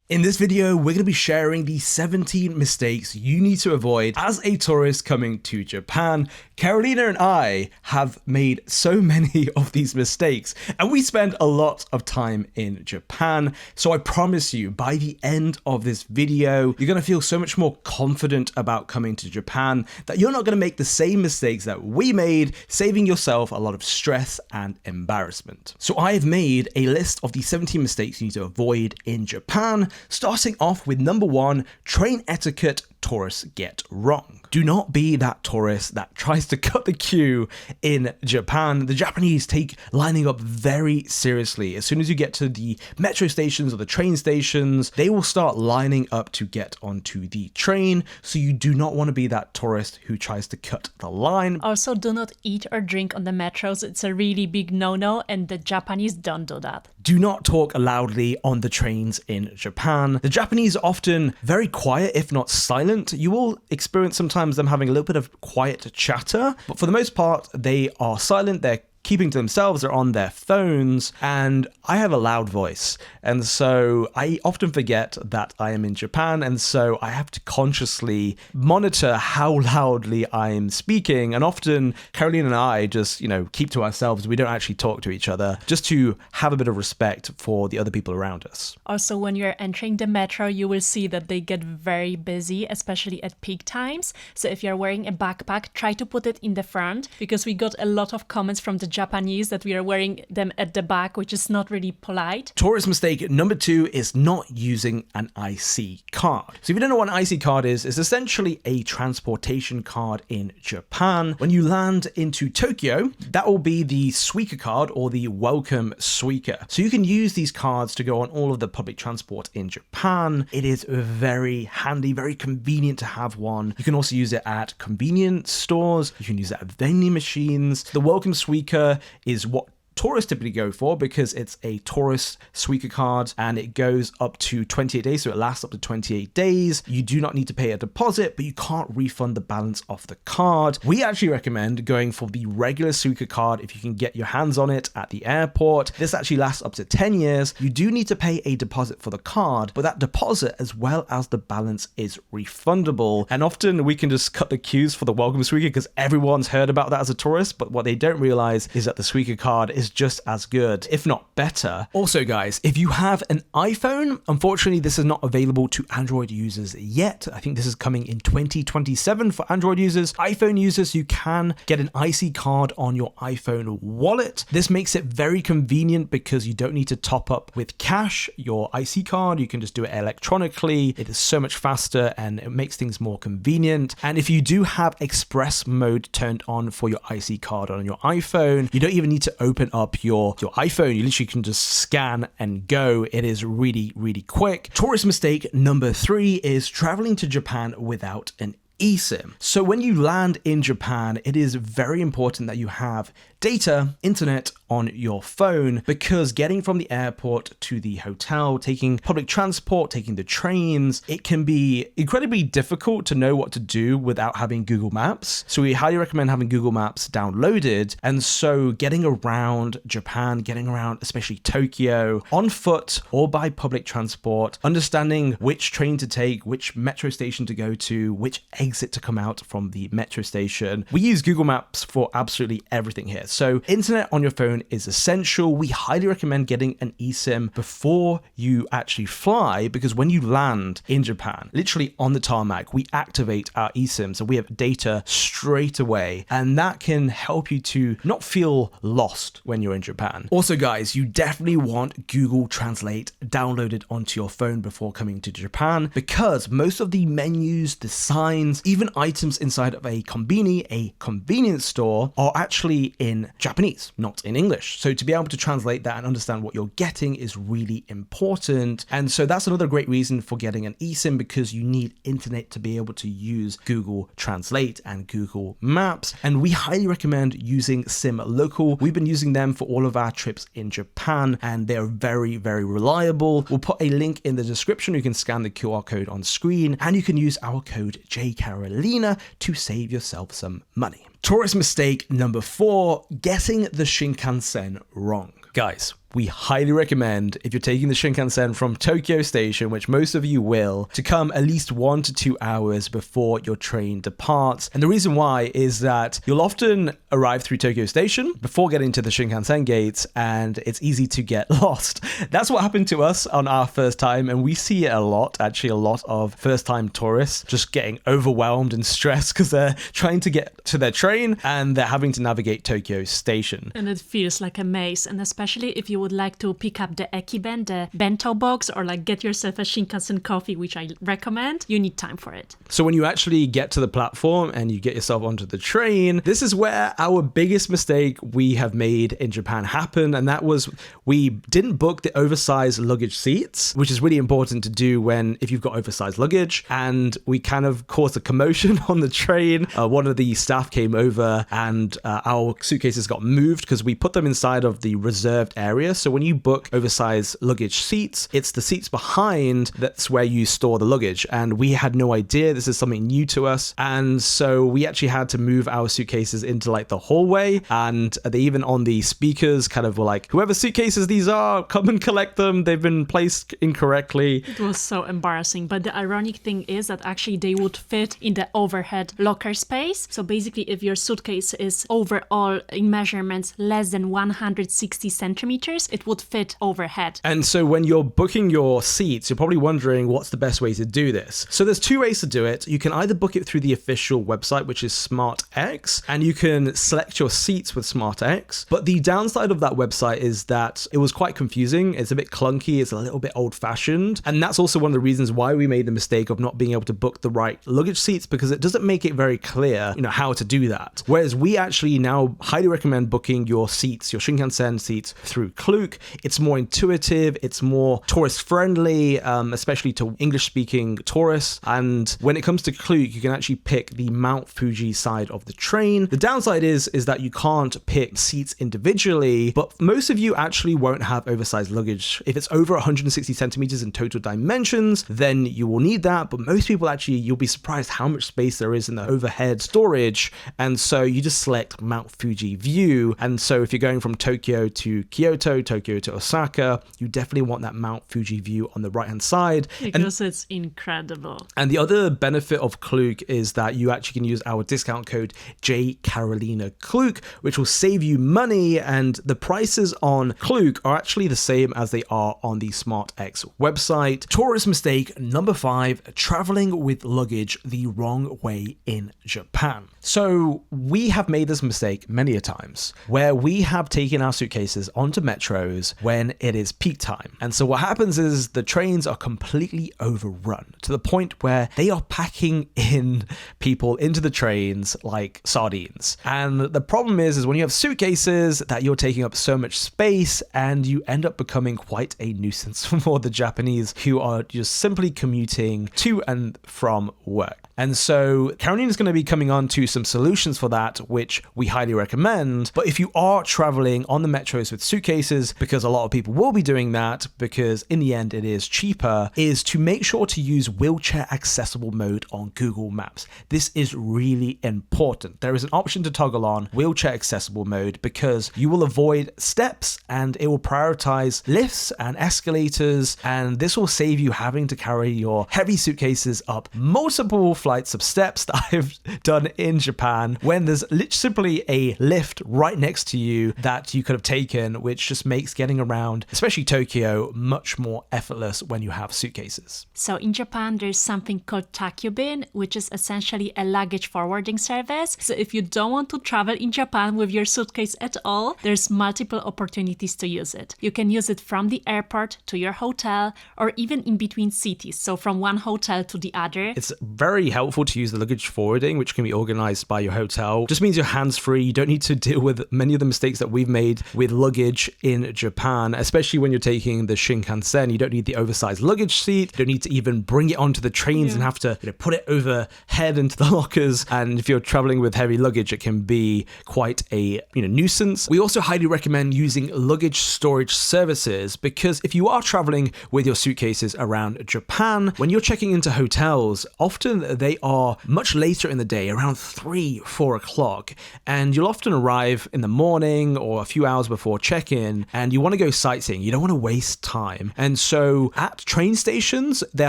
In this video, we're going to be sharing the 17 mistakes you need to avoid as a tourist coming to Japan. Karolina and I have made so many of these mistakes, and we spend a lot of time in Japan. So I promise you, by the end of this video, you're going to feel so much more confident about coming to Japan that you're not going to make the same mistakes that we made, saving yourself a lot of stress and embarrassment. So I have made a list of the 17 mistakes you need to avoid in Japan. Starting off with number 1, train etiquette tourists get wrong. Do not be that tourist that tries to cut the queue in Japan. The Japanese take lining up very seriously. As soon as you get to the metro stations or the train stations, they will start lining up to get onto the train. So you do not want to be that tourist who tries to cut the line. Also, do not eat or drink on the metros. It's a really big no-no, and the Japanese don't do that. Do not talk loudly on the trains in Japan. The Japanese are often very quiet, if not silent. You will experience sometimes them having a little bit of quiet chatter, but for the most part, they are silent. They're keeping to themselves, they're on their phones, and I have a loud voice, and so I often forget that I am in Japan, and so I have to consciously monitor how loudly I'm speaking, and often Karolina and I just, keep to ourselves. We don't actually talk to each other, just to have a bit of respect for the other people around us. Also, when you're entering the metro, you will see that they get very busy, especially at peak times. So if you're wearing a backpack, try to put it in the front, because we got a lot of comments from the Japanese that we are wearing them at the back, which is not really polite. Tourist mistake number 2 is not using an IC card. So if you don't know what an IC card is, it's essentially a transportation card in Japan. When you land into Tokyo, that will be the Suica card or the welcome Suica. So you can use these cards to go on all of the public transport in Japan. It is very handy, very convenient to have one. You can also use it at convenience stores. You can use it at vending machines. The welcome Suica is what tourists typically go for because it's a tourist Suica card and it goes up to 28 days, so it lasts up to 28 days. You do not need to pay a deposit, but you can't refund the balance of the card. We actually recommend going for the regular Suica card if you can get your hands on it at the airport. This actually lasts up to 10 years. You do need to pay a deposit for the card, but that deposit as well as the balance is refundable. And often we can just cut the queues for the welcome Suica because everyone's heard about that as a tourist, but what they don't realize is that the Suica card is just as good, if not better. Also, guys, if you have an iPhone, unfortunately, this is not available to Android users yet. I think this is coming in 2027 for Android users. iPhone users, you can get an IC card on your iPhone wallet. This makes it very convenient because you don't need to top up with cash your IC card. You can just do it electronically. It is so much faster and it makes things more convenient. And if you do have express mode turned on for your IC card on your iPhone, you don't even need to open up your iPhone. You literally can just scan and go. It is really, really quick. Tourist mistake number 3 is traveling to Japan without an eSIM. So when you land in Japan, it is very important that you have data, internet on your phone, because getting from the airport to the hotel, taking public transport, taking the trains, it can be incredibly difficult to know what to do without having Google Maps. So we highly recommend having Google Maps downloaded. And so getting around Japan, getting around especially Tokyo on foot or by public transport, understanding which train to take, which metro station to go to, which exit to come out from the metro station. We use Google Maps for absolutely everything here. So internet on your phone is essential. We highly recommend getting an eSIM before you actually fly, because when you land in Japan, literally on the tarmac, we activate our eSIM, so we have data straight away, and that can help you to not feel lost when you're in Japan. Also, guys, you definitely want Google Translate downloaded onto your phone before coming to Japan, because most of the menus, the signs, even items inside of a konbini, a convenience store, are actually in Japanese, not in English. So to be able to translate that and understand what you're getting is really important. And so that's another great reason for getting an eSIM, because you need internet to be able to use Google Translate and Google Maps. And we highly recommend using SIM Local. We've been using them for all of our trips in Japan, and they're very, very reliable. We'll put a link in the description. You can scan the QR code on screen, and you can use our code JKarolina to save yourself some money. Tourist mistake number 4, getting the Shinkansen wrong. Guys, we highly recommend, if you're taking the Shinkansen from Tokyo Station, which most of you will, to come at least 1 to 2 hours before your train departs. And the reason why is that you'll often arrive through Tokyo Station before getting to the Shinkansen gates, and it's easy to get lost. That's what happened to us on our first time, and we see it a lot, actually a lot of first-time tourists just getting overwhelmed and stressed because they're trying to get to their train and they're having to navigate Tokyo Station. And it feels like a maze, and especially if you would like to pick up the Ekiben, the bento box, or like get yourself a Shinkansen coffee, which I recommend, you need time for it. So when you actually get to the platform and you get yourself onto the train, this is where our biggest mistake we have made in Japan happened, and that was we didn't book the oversized luggage seats, which is really important to do if you've got oversized luggage, and we kind of caused a commotion on the train. One of the staff came over and our suitcases got moved because we put them inside of the reserved area. So when you book oversized luggage seats, it's the seats behind that's where you store the luggage, and we had no idea. This is something new to us, and so we actually had to move our suitcases into like the hallway, and they even on the speakers kind of were like, whoever suitcases these are, come and collect them, they've been placed incorrectly. It was so embarrassing, but the ironic thing is that actually they would fit in the overhead locker space. So basically, if your suitcase is overall in measurements less than 160 centimeters, it would fit overhead. And so when you're booking your seats, you're probably wondering what's the best way to do this. So there's two ways to do it. You can either book it through the official website, which is SmartX, and you can select your seats with SmartX. But the downside of that website is that it was quite confusing. It's a bit clunky. It's a little bit old-fashioned. And that's also one of the reasons why we made the mistake of not being able to book the right luggage seats, because it doesn't make it very clear, how to do that. Whereas we actually now highly recommend booking your seats, your Shinkansen seats, through Klook. It's more intuitive. It's more tourist-friendly, especially to English-speaking tourists. And when it comes to Klook, you can actually pick the Mount Fuji side of the train. The downside is that you can't pick seats individually, but most of you actually won't have oversized luggage. If it's over 160 centimeters in total dimensions, then you will need that. But most people actually, you'll be surprised how much space there is in the overhead storage. And so you just select Mount Fuji view. And so if you're going from Tokyo to Kyoto, Tokyo to Osaka, you definitely want that Mount Fuji view on the right-hand side. Because it's incredible. And the other benefit of Klook is that you actually can use our discount code Karolina Klook, which will save you money. And the prices on Klook are actually the same as they are on the SmartX website. Tourist mistake number 5, traveling with luggage the wrong way in Japan. So we have made this mistake many a times where we have taken our suitcases onto metros when it is peak time. And so what happens is the trains are completely overrun to the point where they are packing in people into the trains like sardines. And the problem is when you have suitcases that you're taking up so much space, and you end up becoming quite a nuisance for the Japanese who are just simply commuting to and from work. And so Karolina is going to be coming on to some solutions for that, which we highly recommend. But if you are traveling on the metros with suitcases, because a lot of people will be doing that, because in the end it is cheaper, is to make sure to use wheelchair accessible mode on Google Maps. This is really important. There is an option to toggle on wheelchair accessible mode because you will avoid steps and it will prioritize lifts and escalators, and this will save you having to carry your heavy suitcases up multiple flights of steps that I've done in Japan when there's simply a lift right next to you that you could have taken, which just makes getting around, especially Tokyo, much more effortless when you have suitcases. So in Japan, there's something called Takubin, which is essentially a luggage forwarding service. So if you don't want to travel in Japan with your suitcase at all, there's multiple opportunities to use it. You can use it from the airport to your hotel, or even in between cities. So from one hotel to the other. It's very helpful to use the luggage forwarding, which can be organized by your hotel. Just means you're hands-free. You don't need to deal with many of the mistakes that we've made with luggage in Japan, especially when you're taking the Shinkansen. You don't need the oversized luggage seat. You don't need to even bring it onto the trains and have to put it overhead into the lockers. And if you're traveling with heavy luggage, it can be quite a nuisance. We also highly recommend using luggage storage services, because if you are traveling with your suitcases around Japan, when you're checking into hotels, often they are much later in the day, around 3-4 o'clock, and you'll often arrive in the morning or a few hours before check-in, Japan and you want to go sightseeing, you don't want to waste time. And so at train stations, they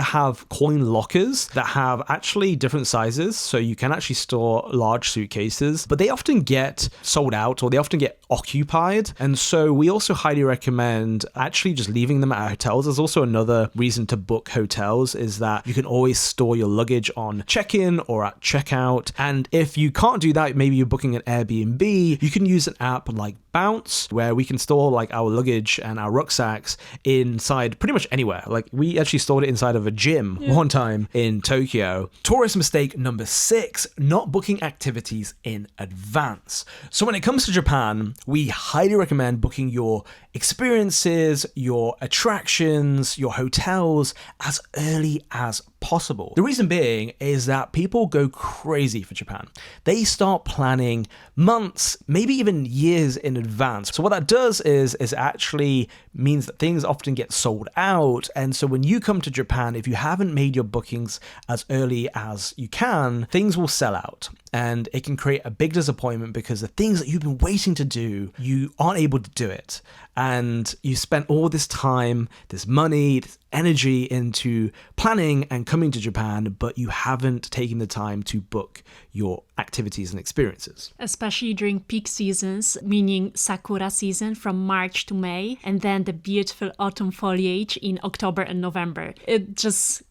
have coin lockers that have actually different sizes. So you can actually store large suitcases, but they often get sold out or they often get occupied. And so we also highly recommend actually just leaving them at hotels. There's also another reason to book hotels is that you can always store your luggage on check-in or at checkout. And if you can't do that, maybe you're booking an Airbnb, you can use an app like Bounce, where we can store like our luggage and our rucksacks inside pretty much anywhere. Like we actually stored it inside of a gym one time in Tokyo. Tourist mistake number 6, not booking activities in advance. So when it comes to Japan, we highly recommend booking your experiences, your attractions, your hotels as early as possible. The reason being is that people go crazy for Japan. They start planning months, maybe even years in advance. So what that does is actually means that things often get sold out. And so when you come to Japan, if you haven't made your bookings as early as you can, things will sell out. And it can create a big disappointment because the things that you've been waiting to do, you aren't able to do it. And you spent all this time, this money, this energy into planning and coming to Japan, but you haven't taken the time to book your activities and experiences. Especially during peak seasons, meaning Sakura season from March to May, and then the beautiful autumn foliage in October and November.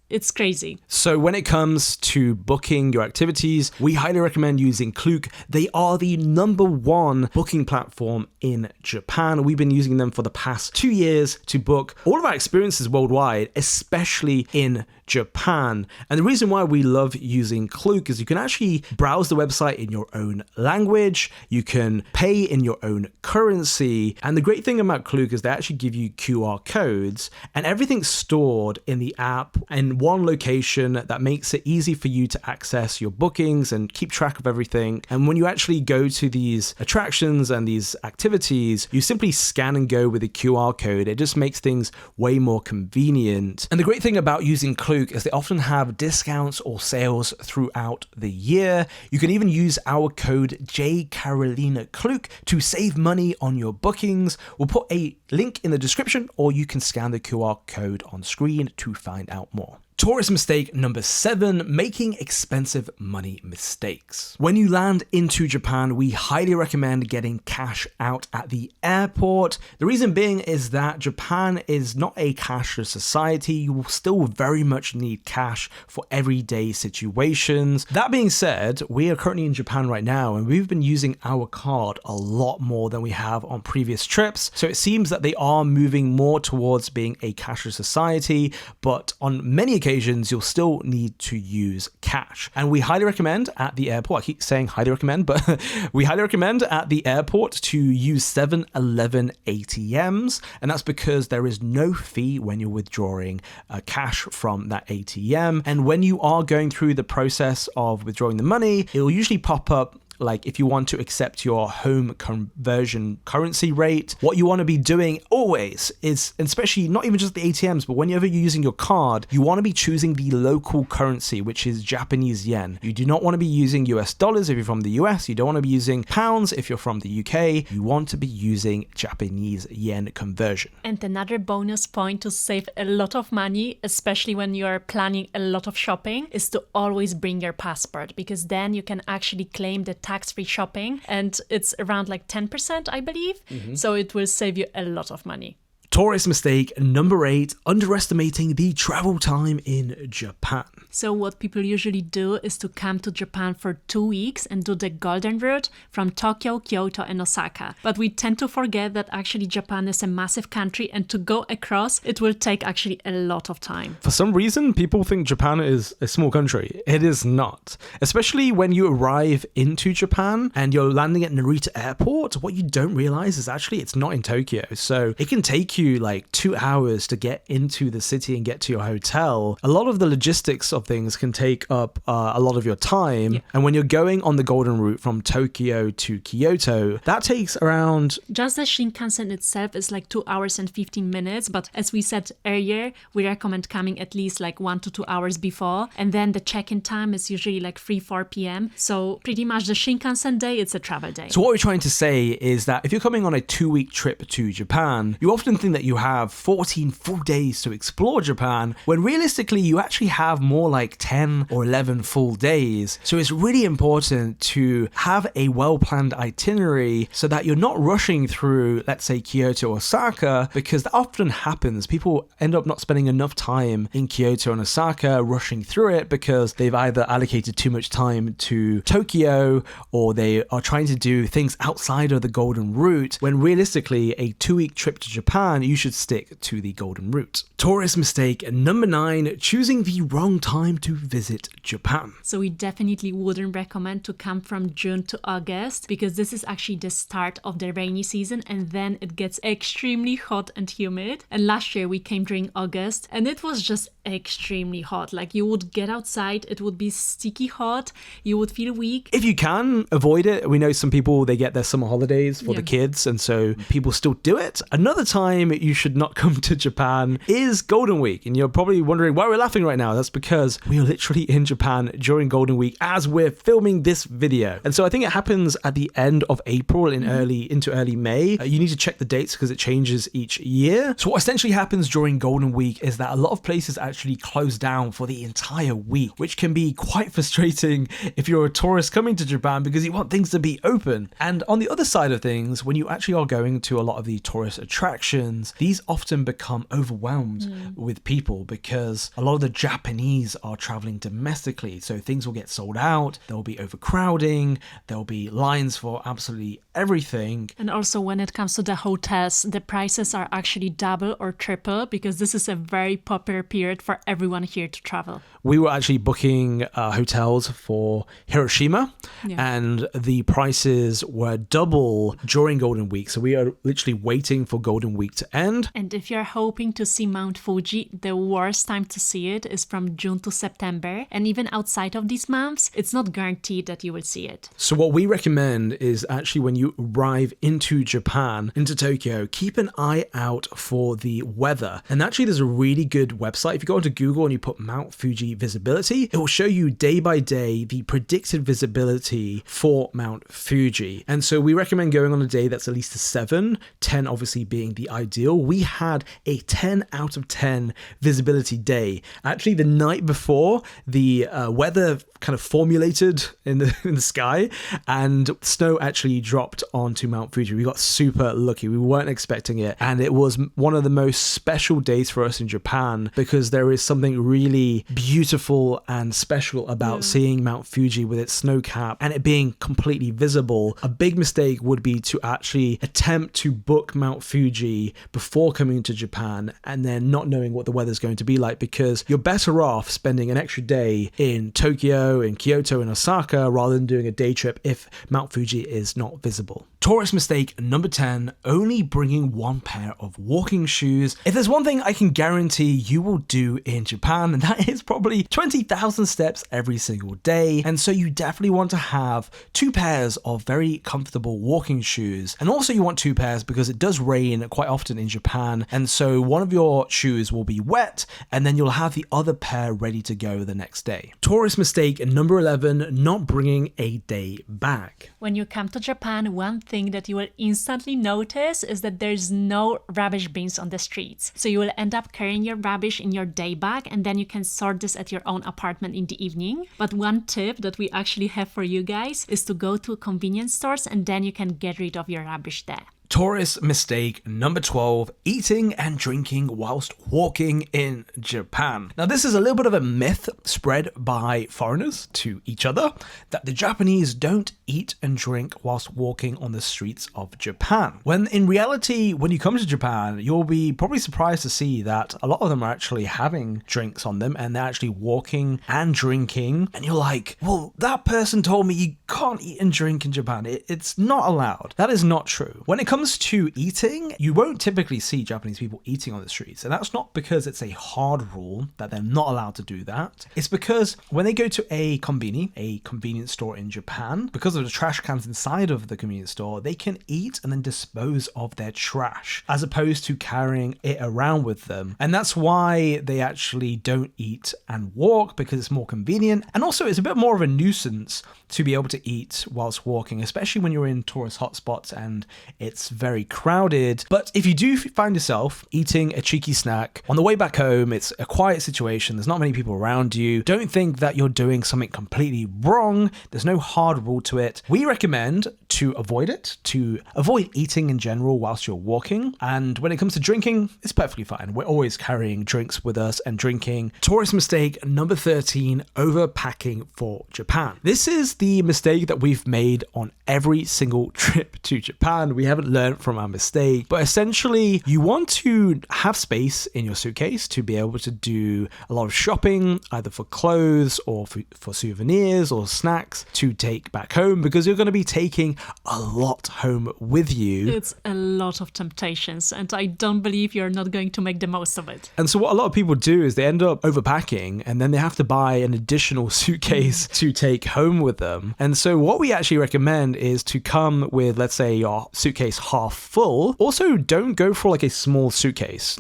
It's crazy. So when it comes to booking your activities, we highly recommend using Klook. They are the #1 booking platform in Japan. We've been using them for the past 2 years to book all of our experiences worldwide, especially in Japan. And the reason why we love using Klook is you can actually browse the website in your own language, you can pay in your own currency, and the great thing about Klook is they actually give you QR codes and everything's stored in the app in one location that makes it easy for you to access your bookings and keep track of everything. And when you actually go to these attractions and these activities, you simply scan and go with a QR code. It just makes things way more convenient. And the great thing about using Klook is they often have discounts or sales throughout the year. You can even use our code JKarolina Klook to save money on your bookings. We'll put a link in the description, or you can scan the QR code on screen to find out more. Tourist mistake number 7, making expensive money mistakes. When you land into Japan, we highly recommend getting cash out at the airport. The reason being is that Japan is not a cashless society. You will still very much need cash for everyday situations. That being said, we are currently in Japan right now and we've been using our card a lot more than we have on previous trips. So it seems that they are moving more towards being a cashless society, but on many occasions, you'll still need to use cash. And we highly recommend at the airport, I keep saying highly recommend, but we highly recommend at the airport to use 7-Eleven ATMs. And that's because there is no fee when you're withdrawing cash from that ATM. And when you are going through the process of withdrawing the money, it will usually pop up like if you want to accept your home conversion currency rate. What you want to be doing always is, especially not even just the ATMs, but whenever you're using your card, you want to be choosing the local currency, which is Japanese yen. You do not want to be using US dollars if you're from the US. You don't want to be using pounds if you're from the UK. You want to be using Japanese yen conversion. And another bonus point to save a lot of money, especially when you're planning a lot of shopping, is to always bring your passport, because then you can actually claim the tax-free shopping, and it's around like 10%, I believe. So it will save you a lot of money. Tourist mistake number 8, underestimating the travel time in Japan. So what people usually do is to come to Japan for 2 weeks and do the golden route from Tokyo, Kyoto and Osaka. But we tend to forget that actually Japan is a massive country, and to go across, it will take actually a lot of time. For some reason, people think Japan is a small country. It is not. Especially when you arrive into Japan and you're landing at Narita Airport, what you don't realize is actually it's not in Tokyo. So it can take you you like 2 hours to get into the city and get to your hotel, a lot of the logistics of things can take up a lot of your time. Yeah. And when you're going on the Golden Route from Tokyo to Kyoto, that takes around... Just the Shinkansen itself is like 2 hours and 15 minutes. But as we said earlier, we recommend coming at least like 1 to 2 hours before. And then the check-in time is usually like 3-4 p.m. So pretty much the Shinkansen day, it's a travel day. So what we're trying to say is that if you're coming on a 2-week trip to Japan, you often think that you have 14 full days to explore Japan, when realistically you actually have more like 10 or 11 full days. So it's really important to have a well-planned itinerary so that you're not rushing through, let's say, Kyoto or Osaka, because that often happens. People end up not spending enough time in Kyoto and Osaka, rushing through it because they've either allocated too much time to Tokyo or they are trying to do things outside of the Golden Route, when realistically a 2-week trip to Japan, you should stick to the Golden Route. Tourist mistake number 9, choosing the wrong time to visit Japan. So we definitely wouldn't recommend to come from June to August, because this is actually the start of the rainy season and then it gets extremely hot and humid. And last year we came during August and it was just extremely hot. Like you would get outside, it would be sticky hot, you would feel weak. If you can avoid it, we know some people, they get their summer holidays for the kids and so people still do it. Another time you should not come to Japan is Golden Week. And you're probably wondering why we're laughing right now. That's because we are literally in Japan during Golden Week as we're filming this video. And so I think it happens at the end of April into early May. You need to check the dates because it changes each year. So what essentially happens during Golden Week is that a lot of places actually close down for the entire week, which can be quite frustrating if you're a tourist coming to Japan because you want things to be open. And on the other side of things, when you actually are going to a lot of the tourist attractions, these often become overwhelmed with people because a lot of the Japanese are traveling domestically. So things will get sold out, there will be overcrowding, there will be lines for absolutely everything. And also when it comes to the hotels, the prices are actually double or triple because this is a very popular period for everyone here to travel. We were actually booking hotels for Hiroshima and the prices were double during Golden Week. So we are literally waiting for Golden Week to end. And if you're hoping to see Mount Fuji, the worst time to see it is from June to September. And even outside of these months, it's not guaranteed that you will see it. So what we recommend is actually when you arrive into Japan, into Tokyo, keep an eye out for the weather. And actually there's a really good website. If you go onto Google and you put Mount Fuji visibility, it will show you day by day the predicted visibility for Mount Fuji. And so we recommend going on a day that's at least a 7, 10 obviously being the ideal. We had a 10 out of 10 visibility day. Actually, the night before, the weather kind of formulated in the sky and snow actually dropped onto Mount Fuji. We got super lucky. We weren't expecting it. And it was one of the most special days for us in Japan because there is something really beautiful and special about seeing Mount Fuji with its snow cap and it being completely visible. A big mistake would be to actually attempt to book Mount Fuji before coming to Japan and then not knowing what the weather's going to be like, because you're better off spending an extra day in Tokyo, in Kyoto, in Osaka rather than doing a day trip if Mount Fuji is not visible. Tourist mistake number 10, only bringing one pair of walking shoes. If there's one thing I can guarantee you will do in Japan, and that is probably 20,000 steps every single day. And so you definitely want to have 2 pairs of very comfortable walking shoes. And also you want 2 pairs because it does rain quite often in Japan. And so one of your shoes will be wet and then you'll have the other pair ready to go the next day. Tourist mistake number 11, not bringing a day bag. When you come to Japan, one thing that you will instantly notice is that there's no rubbish bins on the streets. So you will end up carrying your rubbish in your day bag and then you can sort this at your own apartment in the evening. But one tip that we actually have for you guys is to go to convenience stores and then you can get rid of your rubbish there. Tourist mistake number 12, eating and drinking whilst walking in Japan. Now, this is a little bit of a myth spread by foreigners to each other that the Japanese don't eat and drink whilst walking on the streets of Japan. When in reality, when you come to Japan, you'll be probably surprised to see that a lot of them are actually having drinks on them and they're actually walking and drinking. And you're like, well, that person told me you can't eat and drink in Japan. It's not allowed. That is not true. When it comes comes to eating, you won't typically see Japanese people eating on the streets. And that's not because it's a hard rule that they're not allowed to do that. It's because when they go to a convenience store in Japan, because of the trash cans inside of the convenience store, they can eat and then dispose of their trash as opposed to carrying it around with them. And that's why they actually don't eat and walk, because it's more convenient. And also it's a bit more of a nuisance to be able to eat whilst walking, especially when you're in tourist hotspots and it's very crowded. But if you do find yourself eating a cheeky snack on the way back home, it's a quiet situation, there's not many people around you, don't think that you're doing something completely wrong. There's no hard rule to it. We recommend to avoid it, to avoid eating in general whilst you're walking. And when it comes to drinking, it's perfectly fine. We're always carrying drinks with us and drinking. Tourist mistake number 13, overpacking for Japan. This is the mistake that we've made on every single trip to Japan. We haven't learned from our mistake, but essentially you want to have space in your suitcase to be able to do a lot of shopping, either for clothes or for souvenirs or snacks to take back home, because you're going to be taking a lot home with you. It's a lot of temptations, and I don't believe you're not going to make the most of it. And so what a lot of people do is they end up overpacking, and then they have to buy an additional suitcase to take home with them. And so what we actually recommend is to come with, let's say, your suitcase half full. Also, don't go for like a small suitcase.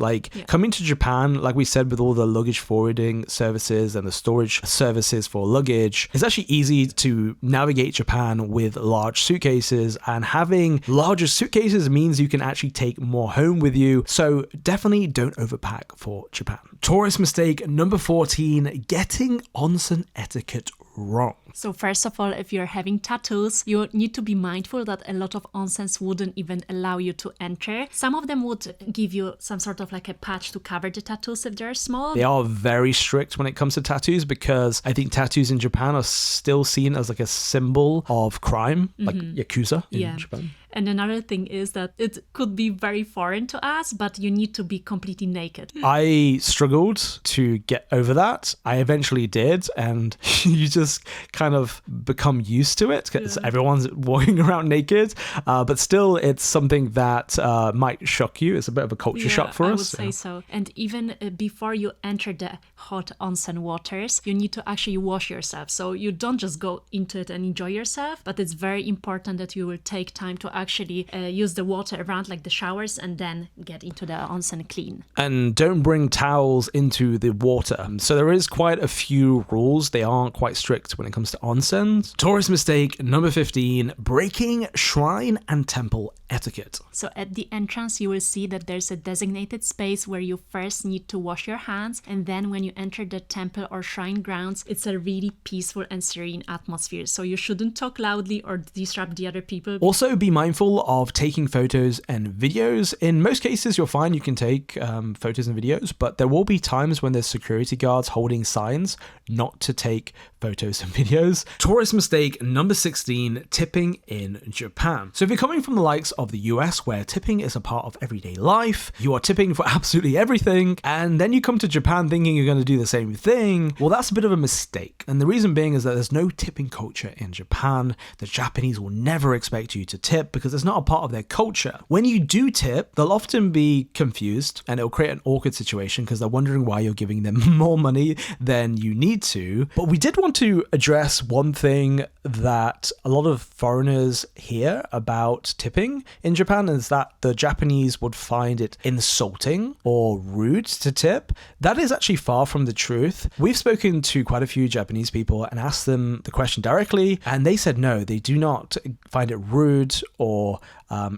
Coming to Japan, like we said, with all the luggage forwarding services and the storage services for luggage, it's actually easy to navigate Japan with large suitcases, and having larger suitcases means you can actually take more home with you. So definitely don't overpack for Japan. Tourist mistake number 14, getting onsen etiquette wrong. So first of all, if you're having tattoos, you need to be mindful that a lot of onsens wouldn't even allow you to enter. Some of them would give you some sort of like a patch to cover the tattoos if they're small. They are very strict when it comes to tattoos, because I think tattoos in Japan are still seen as like a symbol of crime, like Yakuza in Japan. And another thing is that it could be very foreign to us, but you need to be completely naked. I struggled to get over that. I eventually did, and you just kind of become used to it because everyone's walking around naked. But still, it's something that might shock you. It's a bit of a culture shock for us. I would say so. And even before you enter the hot onsen waters, you need to actually wash yourself. So you don't just go into it and enjoy yourself, but it's very important that you will take time to actually use the water around, like the showers, and then get into the onsen clean. And don't bring towels into the water. So there is quite a few rules. They aren't quite strict when it comes to onsens. Tourist mistake number 15, breaking shrine and temple etiquette. So at the entrance, you will see that there's a designated space where you first need to wash your hands, and then when you enter the temple or shrine grounds, it's a really peaceful and serene atmosphere. So you shouldn't talk loudly or disrupt the other people. Also, be mindful of taking photos and videos. In most cases, you're fine. You can take photos and videos, but there will be times when there's security guards holding signs not to take photos and videos. Tourist mistake number 16, tipping in Japan. So if you're coming from the likes of the US, where tipping is a part of everyday life, you are tipping for absolutely everything, and then you come to Japan thinking you're going to do the same thing, well, that's a bit of a mistake. And the reason being is that there's no tipping culture in Japan. The Japanese will never expect you to tip because it's not a part of their culture. When you do tip, they'll often be confused, and it'll create an awkward situation because they're wondering why you're giving them more money than you need to. But we did want to address one thing that a lot of foreigners hear about tipping in Japan, is that the Japanese would find it insulting or rude to tip. That is actually far from the truth. We've spoken to quite a few Japanese people and asked them the question directly, and they said no, they do not find it rude or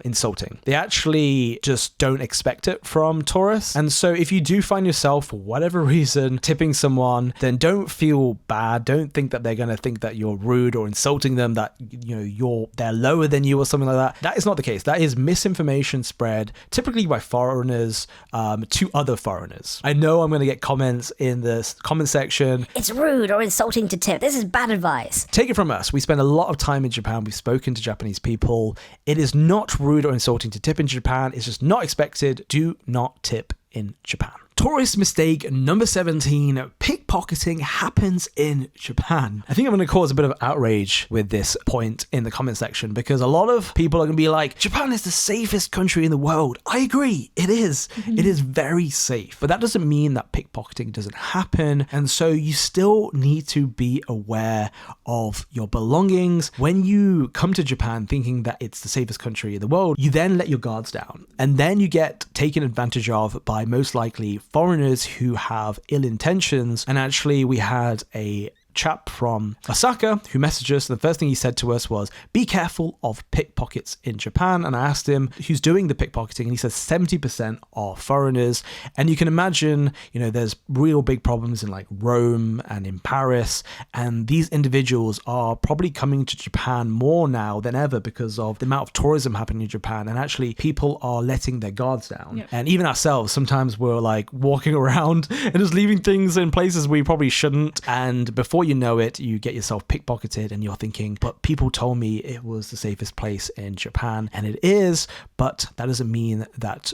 insulting. They actually just don't expect it from tourists. And so if you do find yourself, for whatever reason, tipping someone, then don't feel bad. Don't think that they're going to think that you're rude or insulting them, that they're lower than you or something like that. That is not the case. That is misinformation spread, typically by foreigners to other foreigners. I know I'm going to get comments in the comment section. It's rude or insulting to tip. This is bad advice. Take it from us. We spend a lot of time in Japan. We've spoken to Japanese people. It is not rude or insulting to tip in Japan. It's just not expected. Do not tip in Japan. Tourist mistake number 17, pickpocketing happens in Japan. I think I'm going to cause a bit of outrage with this point in the comment section because a lot of people are going to be like, Japan is the safest country in the world. I agree, it is. It is very safe, but that doesn't mean that pickpocketing doesn't happen. And so you still need to be aware of your belongings. When you come to Japan thinking that it's the safest country in the world, you then let your guards down and then you get taken advantage of by most likely foreigners who have ill intentions. And actually we had a chap from Osaka who messaged us. The first thing he said to us was, be careful of pickpockets in Japan. And I asked him who's doing the pickpocketing, and he says 70% are foreigners. And you can imagine, there's real big problems in like Rome and in Paris, and these individuals are probably coming to Japan more now than ever because of the amount of tourism happening in Japan, and actually people are letting their guards down. Yep. And even ourselves, sometimes we're like walking around and just leaving things in places we probably shouldn't, and before you know it, you get yourself pickpocketed and you're thinking, but people told me it was the safest place in Japan, and it is, but that doesn't mean that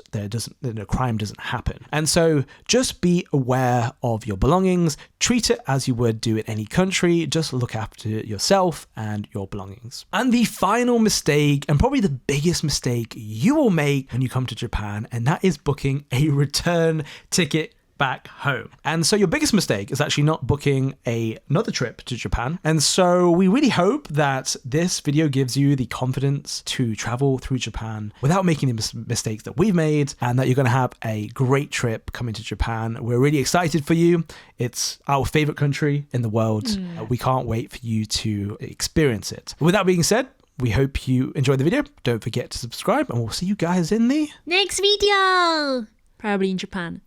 crime doesn't happen. And so just be aware of your belongings, treat it as you would do in any country, just look after yourself and your belongings. And the final mistake, and probably the biggest mistake you will make when you come to Japan, and that is booking a return ticket back home. And so your biggest mistake is actually not booking another trip to Japan. And so we really hope that this video gives you the confidence to travel through Japan without making the mistakes that we've made, and that you're going to have a great trip coming to Japan. We're really excited for you. It's our favorite country in the world. We can't wait for you to experience it. With that being said, we hope you enjoyed the video. Don't forget to subscribe, and we'll see you guys in the next video. Probably in Japan.